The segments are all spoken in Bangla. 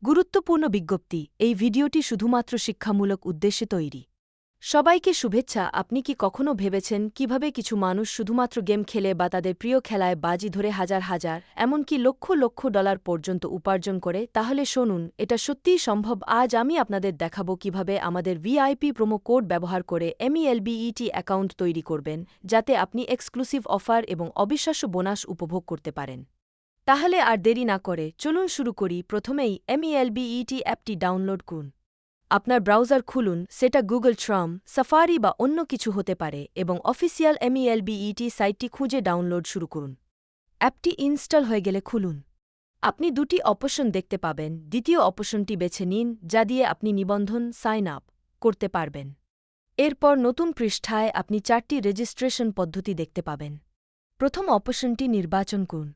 গুরুত্বপূর্ণ বিজ্ঞপ্তি, এই ভিডিওটি শুধুমাত্র শিক্ষামূলক উদ্দেশ্যে তৈরি। সবাইকে শুভেচ্ছা। আপনি কি কখনো ভেবেছেন কিভাবে কিছু মানুষ শুধুমাত্র গেম খেলে বা তাদের প্রিয় খেলায় বাজি ধরে হাজার হাজার, এমনকি লক্ষ লক্ষ ডলার পর্যন্ত উপার্জন করে? তাহলে শুনুন, এটা সত্যিই সম্ভব। আজ আমি আপনাদের দেখাবো কিভাবে আমাদের ভিআইপি প্রোমো কোড ব্যবহার করে MELBET অ্যাকাউন্ট তৈরি করবেন, যাতে আপনি এক্সক্লুসিভ অফার এবং অবিশ্বাস্য বোনাস উপভোগ করতে পারেন। তাহলে আর দেরি না করে চলুন শুরু করি। প্রথমেই MELBET অ্যাপটি ডাউনলোড করুন। আপনার ব্রাউজার খুলুন, সেটা গুগল ক্রোম, সাফারি বা অন্য কিছু হতে পারে, এবং অফিসিয়াল MELBET সাইটটি খুঁজে ডাউনলোড শুরু করুন। অ্যাপটি ইনস্টল হয়ে গেলে খুলুন। আপনি দুটি অপশন দেখতে পাবেন। দ্বিতীয় অপশনটি বেছে নিন, যা দিয়ে আপনি নিবন্ধন সাইন আপ করতে পারবেন। এরপর নতুন পৃষ্ঠায় আপনি 4টি রেজিস্ট্রেশন পদ্ধতি দেখতে পাবেন। প্রথম অপশনটি নির্বাচন করুন।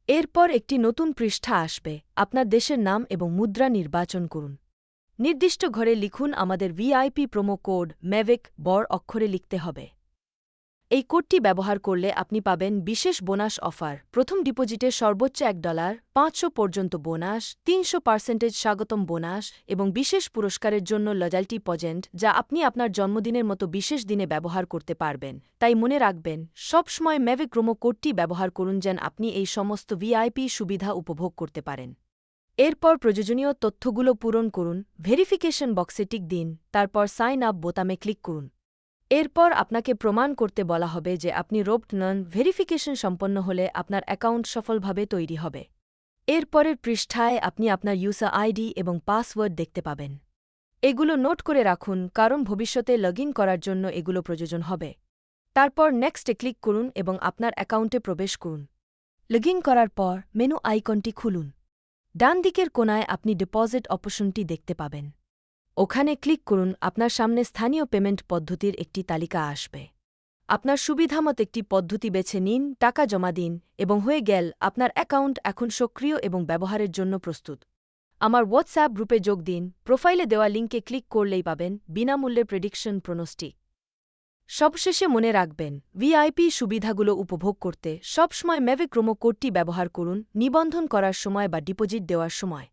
এরপর একটি নতুন পৃষ্ঠা আসবে। আপনার দেশের নাম এবং মুদ্রা নির্বাচন করুন। নির্দিষ্ট ঘরে লিখুন আমাদের ভিআইপি প্রোমো কোড মেভিক বড় অক্ষরে লিখতে হবে। এই কোডটি ব্যবহার করলে আপনি পাবেন বিশেষ বোনাস অফার। প্রথম ডিপোজিটে সর্বোচ্চ $1, 500 পর্যন্ত বোনাস, 300% স্বাগতম বোনাস এবং বিশেষ পুরস্কারের জন্য লয়্যাল্টি পয়েন্ট, যা আপনি আপনার জন্মদিনের মতো বিশেষ দিনে ব্যবহার করতে পারবেন। তাই মনে রাখবেন, সবসময় মেভিক প্রোমো কোডটি ব্যবহার করুন যেন আপনি এই সমস্ত ভিআইপি সুবিধা উপভোগ করতে পারেন। এরপর প্রয়োজনীয় তথ্যগুলো পূরণ করুন, ভেরিফিকেশন বক্সে টিক দিন, তারপর সাইন আপ বোতামে ক্লিক করুন। এরপর আপনাকে প্রমাণ করতে বলা হবে যে আপনি রোবট নন। ভেরিফিকেশন সম্পন্ন হলে আপনার অ্যাকাউন্ট সফলভাবে তৈরি হবে। এরপরের পৃষ্ঠায় আপনি আপনার ইউজার আইডি এবং পাসওয়ার্ড দেখতে পাবেন। এগুলো নোট করে রাখুন, কারণ ভবিষ্যতে লগ ইন করার জন্য এগুলো প্রয়োজন হবে। তারপর নেক্সটে ক্লিক করুন এবং আপনার অ্যাকাউন্টে প্রবেশ করুন। লগ ইন করার পর মেনু আইকনটি খুলুন। ডান দিকের কোণায় আপনি ডিপোজিট অপশনটি দেখতে পাবেন। ওখানে ক্লিক করুন। আপনার সামনে স্থানীয় পেমেন্ট পদ্ধতির একটি তালিকা আসবে। আপনার সুবিধামত একটি পদ্ধতি বেছে নিন, টাকা জমা দিন, এবং হয়ে গেল, আপনার অ্যাকাউন্ট এখন সক্রিয় এবং ব্যবহারের জন্য প্রস্তুত। আমার হোয়াটসঅ্যাপ গ্রুপে যোগ দিন। প্রোফাইলে দেওয়া লিঙ্কে ক্লিক করলেই পাবেন বিনামূল্যে প্রেডিকশন প্রনোস্টিক। সবশেষে মনে রাখবেন, ভিআইপি সুবিধাগুলো উপভোগ করতে সবসময় মেভিক প্রোমো কোডটি ব্যবহার করুন, নিবন্ধন করার সময় বা ডিপোজিট দেওয়ার সময়।